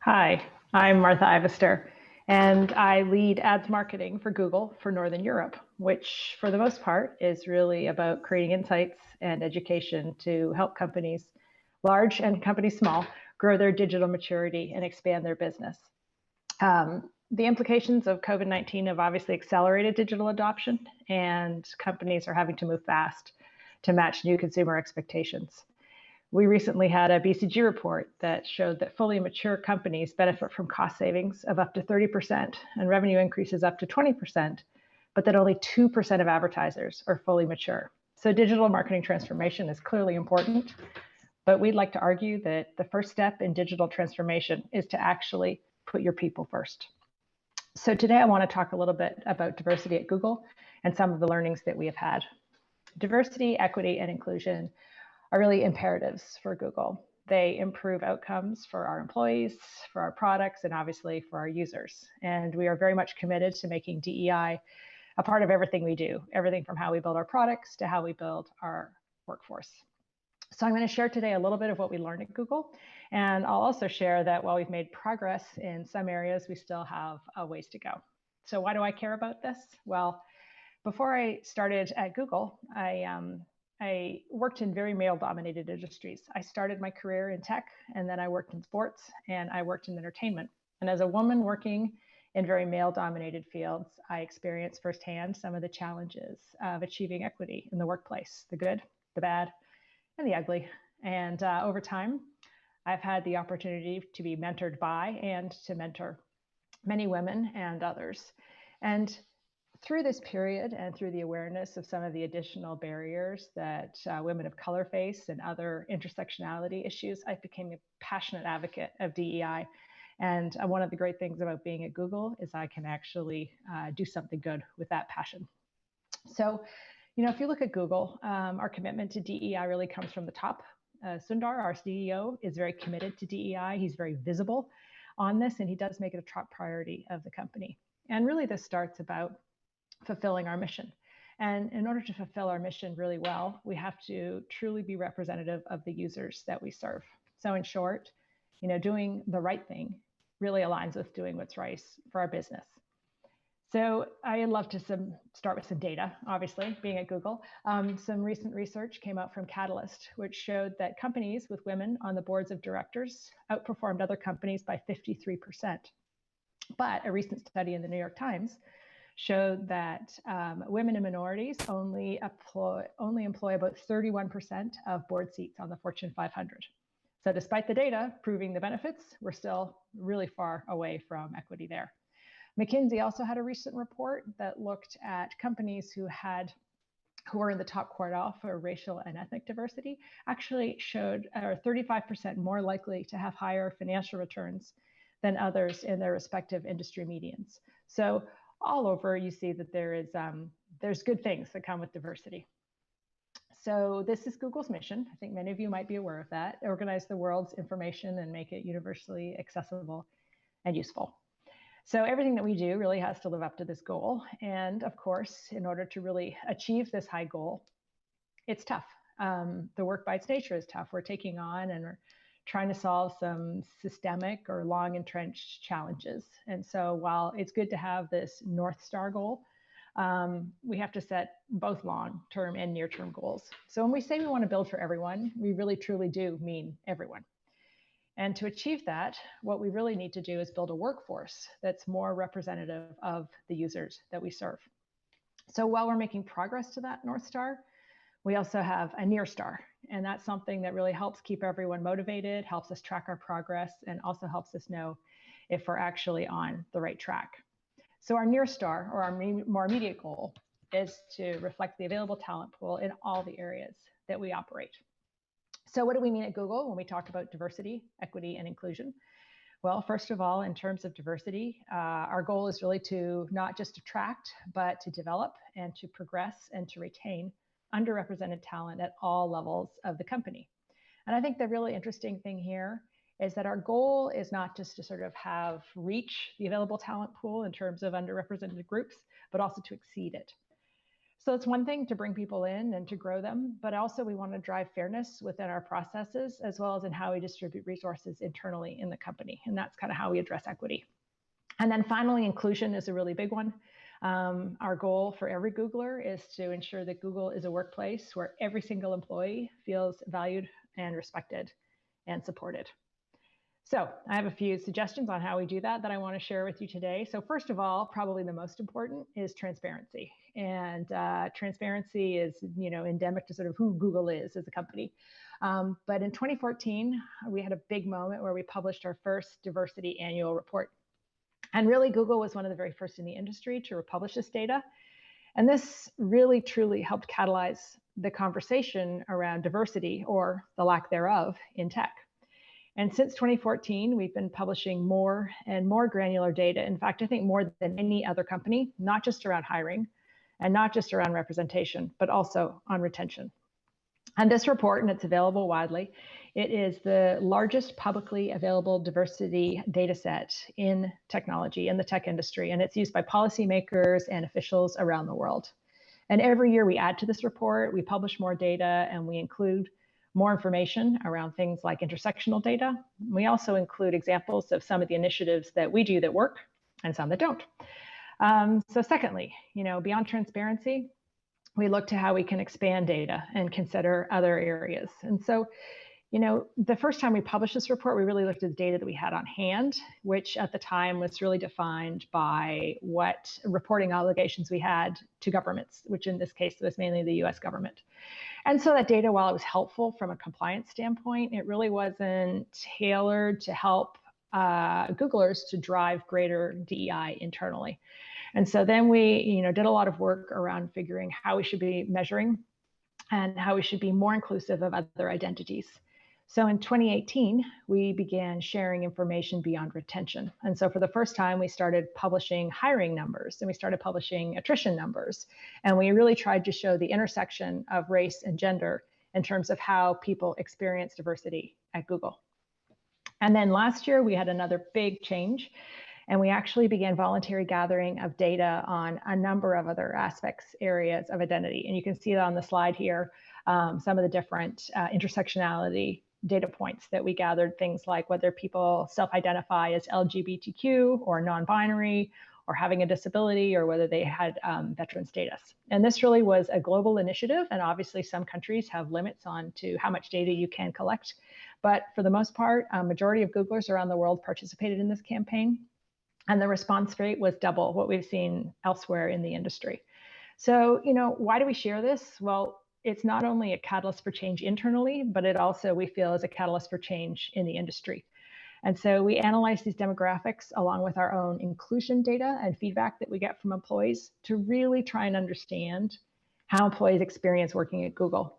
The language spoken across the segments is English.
Hi, I'm Martha Ivester, and I lead ads marketing for Google for Northern Europe, which for the most part is really about creating insights and education to help companies, large and companies small, grow their digital maturity and expand their business. The implications of COVID-19 have obviously accelerated digital adoption, and companies are having to move fast to match new consumer expectations. We recently had a BCG report that showed that fully mature companies benefit from cost savings of up to 30% and revenue increases up to 20%, but that only 2% of advertisers are fully mature. So digital marketing transformation is clearly important, but we'd like to argue that the first step in digital transformation is to actually put your people first. So today I want to talk a little bit about diversity at Google and some of the learnings that we have had. Diversity, equity, and inclusion are really imperatives for Google. They improve outcomes for our employees, for our products, and obviously for our users. And we are very much committed to making DEI a part of everything we do, everything from how we build our products to how we build our workforce. So I'm going to share today a little bit of what we learned at Google. And I'll also share that while we've made progress in some areas, we still have a ways to go. So why do I care about this? Well, before I started at Google, I worked in very male-dominated industries. I started my career in tech, and then I worked in sports, and I worked in entertainment. And as a woman working in very male-dominated fields, I experienced firsthand some of the challenges of achieving equity in the workplace, the good, the bad, and the ugly. And over time, I've had the opportunity to be mentored by and to mentor many women and others. And through this period and through the awareness of some of the additional barriers that women of color face and other intersectionality issues, I became a passionate advocate of DEI. And one of the great things about being at Google is I can actually do something good with that passion. So, if you look at Google, our commitment to DEI really comes from the top. Sundar, our CEO, is very committed to DEI. He's very visible on this, and he does make it a top priority of the company. And really, this starts about fulfilling our mission. And in order to fulfill our mission really well, we have to truly be representative of the users that we serve. So in short, doing the right thing really aligns with doing what's right for our business. So I'd love to start with some data, obviously, being at Google. Some recent research came out from Catalyst, which showed that companies with women on the boards of directors outperformed other companies by 53%. But a recent study in the New York Times showed that women and minorities only employ about 31% of board seats on the Fortune 500. So despite the data proving the benefits, we're still really far away from equity there. McKinsey also had a recent report that looked at companies who were in the top quartile for racial and ethnic diversity, actually showed are 35% more likely to have higher financial returns than others in their respective industry medians. So all over, you see that there's good things that come with diversity. So this is Google's mission. I think many of you might be aware of that: organize the world's information and make it universally accessible and useful. So everything that we do really has to live up to this goal. And of course, in order to really achieve this high goal, it's tough. The work by its nature is tough. We're taking on and we're trying to solve some systemic or long entrenched challenges. And so while it's good to have this North Star goal, we have to set both long-term and near-term goals. So when we say we want to build for everyone, we really truly do mean everyone. And to achieve that, what we really need to do is build a workforce that's more representative of the users that we serve. So while we're making progress to that North Star, we also have a near star. And that's something that really helps keep everyone motivated, helps us track our progress, and also helps us know if we're actually on the right track. So our near star, or our more immediate goal, is to reflect the available talent pool in all the areas that we operate. So what do we mean at Google when we talk about diversity, equity, and inclusion? Well, first of all, in terms of diversity, our goal is really to not just attract, but to develop and to progress and to retain underrepresented talent at all levels of the company. And I think the really interesting thing here is that our goal is not just to sort of reach the available talent pool in terms of underrepresented groups, but also to exceed it. So it's one thing to bring people in and to grow them, but also we want to drive fairness within our processes as well as in how we distribute resources internally in the company. And that's kind of how we address equity. And then finally, inclusion is a really big one. Our goal for every Googler is to ensure that Google is a workplace where every single employee feels valued and respected and supported. So I have a few suggestions on how we do that I want to share with you today. So first of all, probably the most important is transparency. And transparency is, endemic to sort of who Google is as a company. But in 2014, we had a big moment where we published our first diversity annual report. And really, Google was one of the very first in the industry to publish this data. And this really, truly helped catalyze the conversation around diversity, or the lack thereof, in tech. And since 2014, we've been publishing more and more granular data. In fact, I think more than any other company, not just around hiring and not just around representation, but also on retention. And this report, and it's available widely, it is the largest publicly available diversity data set in technology, in the tech industry, and it's used by policymakers and officials around the world. And every year we add to this report, we publish more data, and we include more information around things like intersectional data. We also include examples of some of the initiatives that we do that work and some that don't. So secondly, beyond transparency, we look to how we can expand data and consider other areas. And so, the first time we published this report, we really looked at the data that we had on hand, which at the time was really defined by what reporting obligations we had to governments, which in this case was mainly the US government. And so that data, while it was helpful from a compliance standpoint, it really wasn't tailored to help Googlers to drive greater DEI internally. And so then we did a lot of work around figuring how we should be measuring and how we should be more inclusive of other identities. So in 2018, we began sharing information beyond retention. And so for the first time, we started publishing hiring numbers, and we started publishing attrition numbers. And we really tried to show the intersection of race and gender in terms of how people experience diversity at Google. And then last year, we had another big change, and we actually began voluntary gathering of data on a number of other aspects, areas of identity. And you can see that on the slide here, some of the different intersectionality data points that we gathered, things like whether people self-identify as LGBTQ or non-binary or having a disability, or whether they had veteran status. And this really was a global initiative. And obviously some countries have limits on to how much data you can collect. But for the most part, a majority of Googlers around the world participated in this campaign. And the response rate was double what we've seen elsewhere in the industry. So, why do we share this? Well, it's not only a catalyst for change internally, but it also, we feel, is a catalyst for change in the industry. And so we analyze these demographics along with our own inclusion data and feedback that we get from employees to really try and understand how employees experience working at Google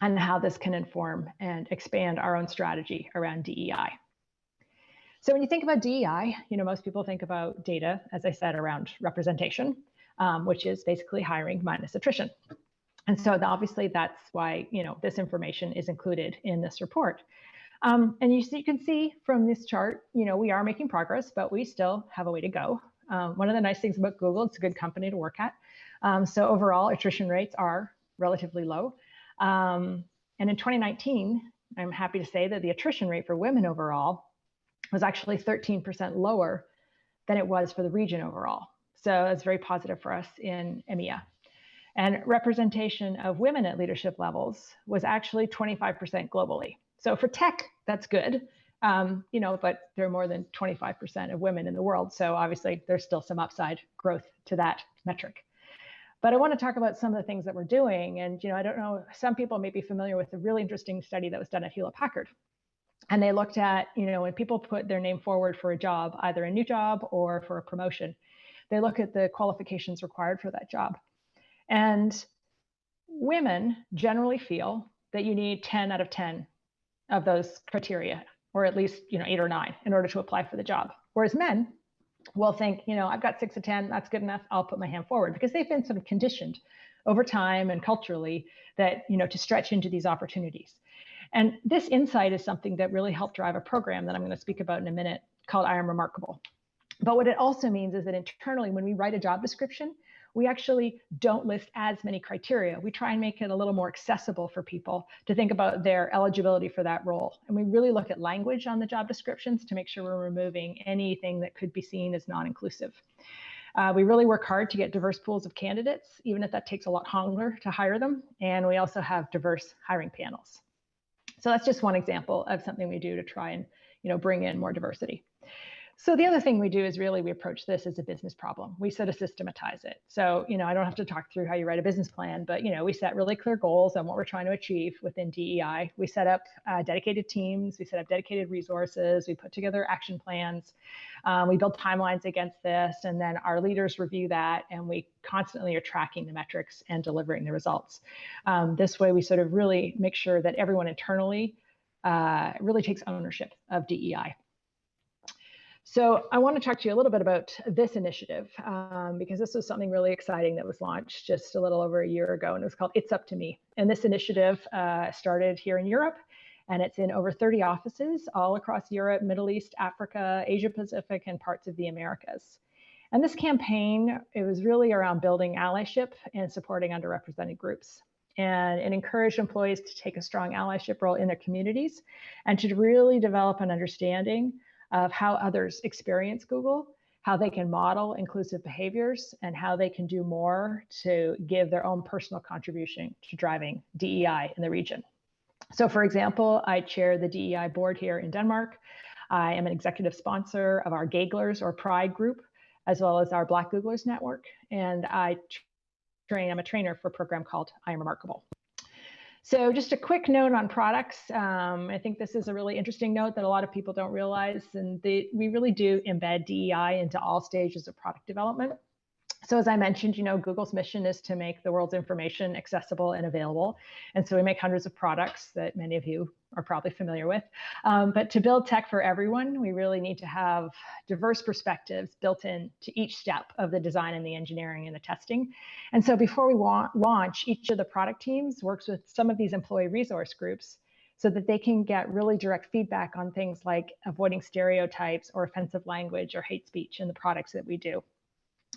and how this can inform and expand our own strategy around DEI. So when you think about DEI, most people think about data, as I said, around representation, which is basically hiring minus attrition. And so obviously that's why, this information is included in this report. And you can see from this chart, we are making progress, but we still have a way to go. One of the nice things about Google, it's a good company to work at. So overall, attrition rates are relatively low. And in 2019, I'm happy to say that the attrition rate for women overall was actually 13% lower than it was for the region overall. So that's very positive for us in EMEA. And representation of women at leadership levels was actually 25% globally. So for tech, that's good, but there are more than 25% of women in the world. So obviously there's still some upside growth to that metric. But I want to talk about some of the things that we're doing. And, I don't know, some people may be familiar with a really interesting study that was done at Hewlett Packard. And they looked at, when people put their name forward for a job, either a new job or for a promotion, they look at the qualifications required for that job. And women generally feel that you need 10 out of 10 of those criteria, or at least 8 or 9 in order to apply for the job. Whereas men will think, I've got 6 of 10, that's good enough, I'll put my hand forward, because they've been sort of conditioned over time and culturally that, to stretch into these opportunities. And this insight is something that really helped drive a program that I'm going to speak about in a minute called IAmRemarkable. But what it also means is that internally, when we write a job description, we actually don't list as many criteria. We try and make it a little more accessible for people to think about their eligibility for that role. And we really look at language on the job descriptions to make sure we're removing anything that could be seen as non-inclusive. We really work hard to get diverse pools of candidates, even if that takes a lot longer to hire them. And we also have diverse hiring panels. So that's just one example of something we do to try and bring in more diversity. So the other thing we do is really we approach this as a business problem. We sort of systematize it. So, I don't have to talk through how you write a business plan, but, we set really clear goals on what we're trying to achieve within DEI. We set up dedicated teams. We set up dedicated resources. We put together action plans. We build timelines against this, and then our leaders review that, and we constantly are tracking the metrics and delivering the results. This way, we sort of really make sure that everyone internally really takes ownership of DEI. So I want to talk to you a little bit about this initiative because this was something really exciting that was launched just a little over a year ago, and it was called ItsUp To Me. And this initiative started here in Europe, and it's in over 30 offices all across Europe, Middle East, Africa, Asia Pacific, and parts of the Americas. And this campaign, it was really around building allyship and supporting underrepresented groups. And it encouraged employees to take a strong allyship role in their communities and to really develop an understanding of how others experience Google, how they can model inclusive behaviors, and how they can do more to give their own personal contribution to driving DEI in the region. So for example, I chair the DEI board here in Denmark. I am an executive sponsor of our Gaglers or Pride group, as well as our Black Googlers network. And I'm a trainer for a program called IAmRemarkable. So just a quick note on products. I think this is a really interesting note that a lot of people don't realize, and we really do embed DEI into all stages of product development. So as I mentioned, Google's mission is to make the world's information accessible and available. And so we make hundreds of products that many of you are probably familiar with. But to build tech for everyone, we really need to have diverse perspectives built in to each step of the design and the engineering and the testing. And so before we launch, each of the product teams works with some of these employee resource groups so that they can get really direct feedback on things like avoiding stereotypes or offensive language or hate speech in the products that we do.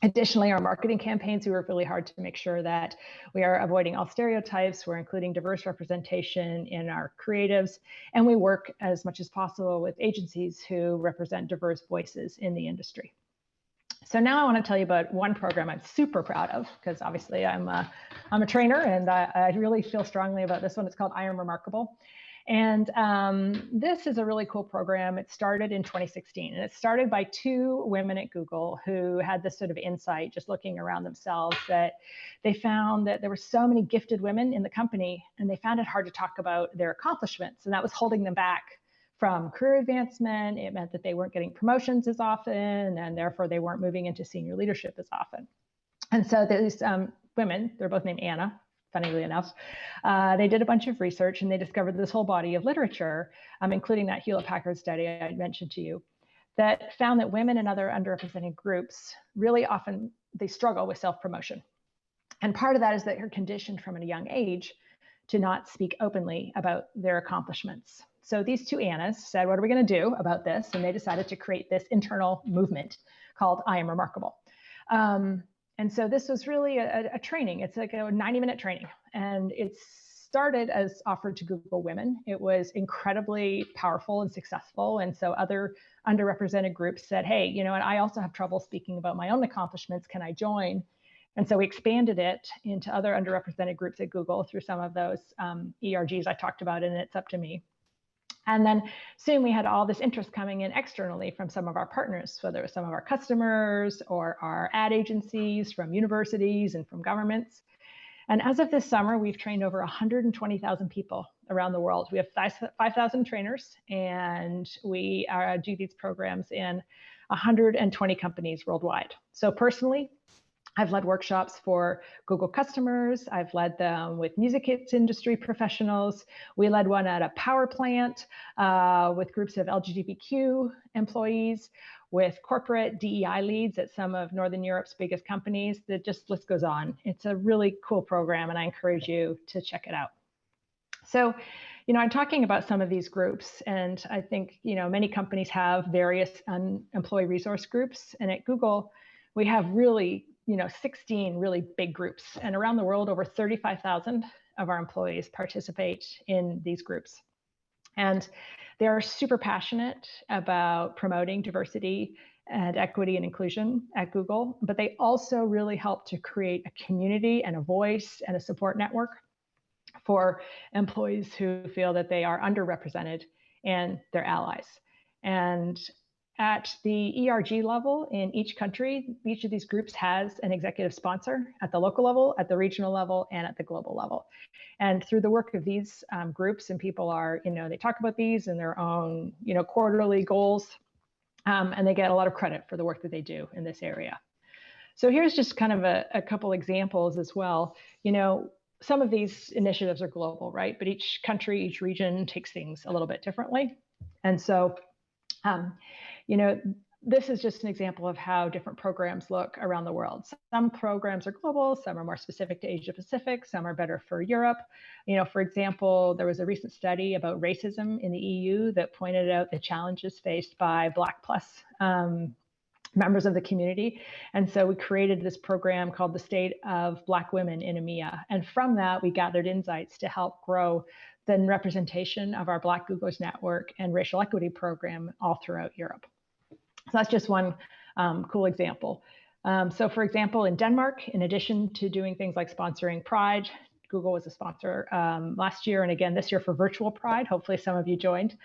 Additionally, our marketing campaigns, we work really hard to make sure that we are avoiding all stereotypes. We're including diverse representation in our creatives, and we work as much as possible with agencies who represent diverse voices in the industry. So now I want to tell you about one program I'm super proud of, because obviously I'm a trainer, and I really feel strongly about this one. It's called IAmRemarkable. And this is a really cool program. It started in 2016, and it started by two women at Google who had this sort of insight, just looking around themselves, that they found that there were so many gifted women in the company, and they found it hard to talk about their accomplishments, and that was holding them back from career advancement. It meant that they weren't getting promotions as often, and therefore they weren't moving into senior leadership as often. And so these women, they're both named Anna, funnily enough, they did a bunch of research, and they discovered this whole body of literature, including that Hewlett-Packard study I mentioned to you, that found that women and other underrepresented groups really often, they struggle with self-promotion. And part of that is that they're conditioned from a young age to not speak openly about their accomplishments. So these two Annas said, what are we going to do about this? And they decided to create this internal movement called IAmRemarkable. And so this was really a training. It's like a 90-minute training. And it started as offered to Google women. It was incredibly powerful and successful. And so other underrepresented groups said, hey, you know what, I also have trouble speaking about my own accomplishments. Can I join? And so we expanded it into other underrepresented groups at Google through some of those ERGs I talked about in ItsUp To Me. And then soon we had all this interest coming in externally from some of our partners, whether it was some of our customers or our ad agencies, from universities and from governments. And as of this summer, we've trained over 120,000 people around the world. We have 5,000 trainers, and we do these programs in 120 companies worldwide. So personally, I've led workshops for Google customers. I've led them with music industry professionals. We led one at a power plant with groups of LGBTQ employees, with corporate DEI leads at some of Northern Europe's biggest companies. The list goes on. It's a really cool program, and I encourage you to check it out. So, I'm talking about some of these groups, and I think, many companies have various employee resource groups, and at Google, we have really 16 really big groups, and around the world, over 35,000 of our employees participate in these groups. And they are super passionate about promoting diversity and equity and inclusion at Google, but they also really help to create a community and a voice and a support network for employees who feel that they are underrepresented and their allies. And at the ERG level in each country, each of these groups has an executive sponsor at the local level, at the regional level, and at the global level. And through the work of these groups, and people are, they talk about these in their own, quarterly goals, and they get a lot of credit for the work that they do in this area. So here's just kind of a couple examples as well. Some of these initiatives are global, right? But each country, each region takes things a little bit differently. And so, this is just an example of how different programs look around the world. Some programs are global, some are more specific to Asia Pacific, some are better for Europe. For example, there was a recent study about racism in the EU that pointed out the challenges faced by Black plus members of the community. And so we created this program called the State of Black Women in EMEA. And from that, we gathered insights to help grow the representation of our Black Googlers Network and racial equity program all throughout Europe. So that's just one cool example. So for example, in Denmark, in addition to doing things like sponsoring Pride, Google was a sponsor last year and again this year for virtual Pride. Hopefully some of you joined.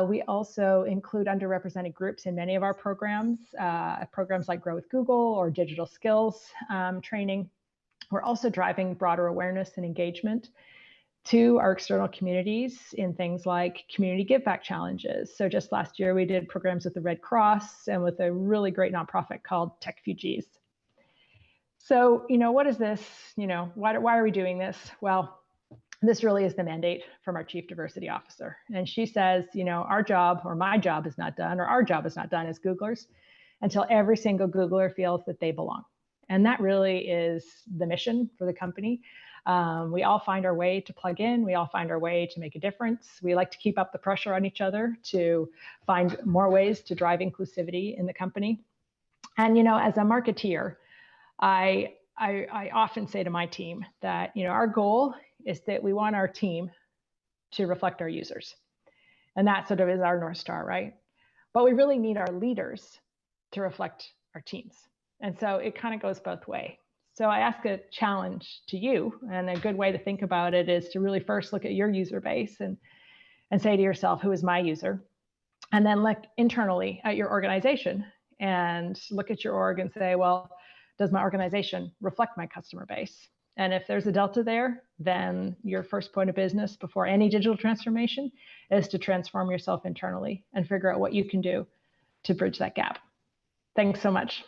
We also include underrepresented groups in many of our programs, programs like Grow with Google or digital skills training. We're also driving broader awareness and engagement to our external communities in things like community give back challenges. So just last year, we did programs with the Red Cross and with a really great nonprofit called TechBBQ. So, what is this? Why are we doing this? Well, this really is the mandate from our Chief Diversity Officer. And she says, our job or my job is not done, or our job is not done as Googlers until every single Googler feels that they belong. And that really is the mission for the company. We all find our way to plug in. We all find our way to make a difference. We like to keep up the pressure on each other to find more ways to drive inclusivity in the company. And, as a marketeer, I often say to my team that, our goal is that we want our team to reflect our users. And that sort of is our North Star, right? But we really need our leaders to reflect our teams. And so it kind of goes both ways. So I ask a challenge to you, and a good way to think about it is to really first look at your user base and say to yourself, who is my user? And then look internally at your organization and look at your org and say, well, does my organization reflect my customer base? And if there's a delta there, then your first point of business before any digital transformation is to transform yourself internally and figure out what you can do to bridge that gap. Thanks so much.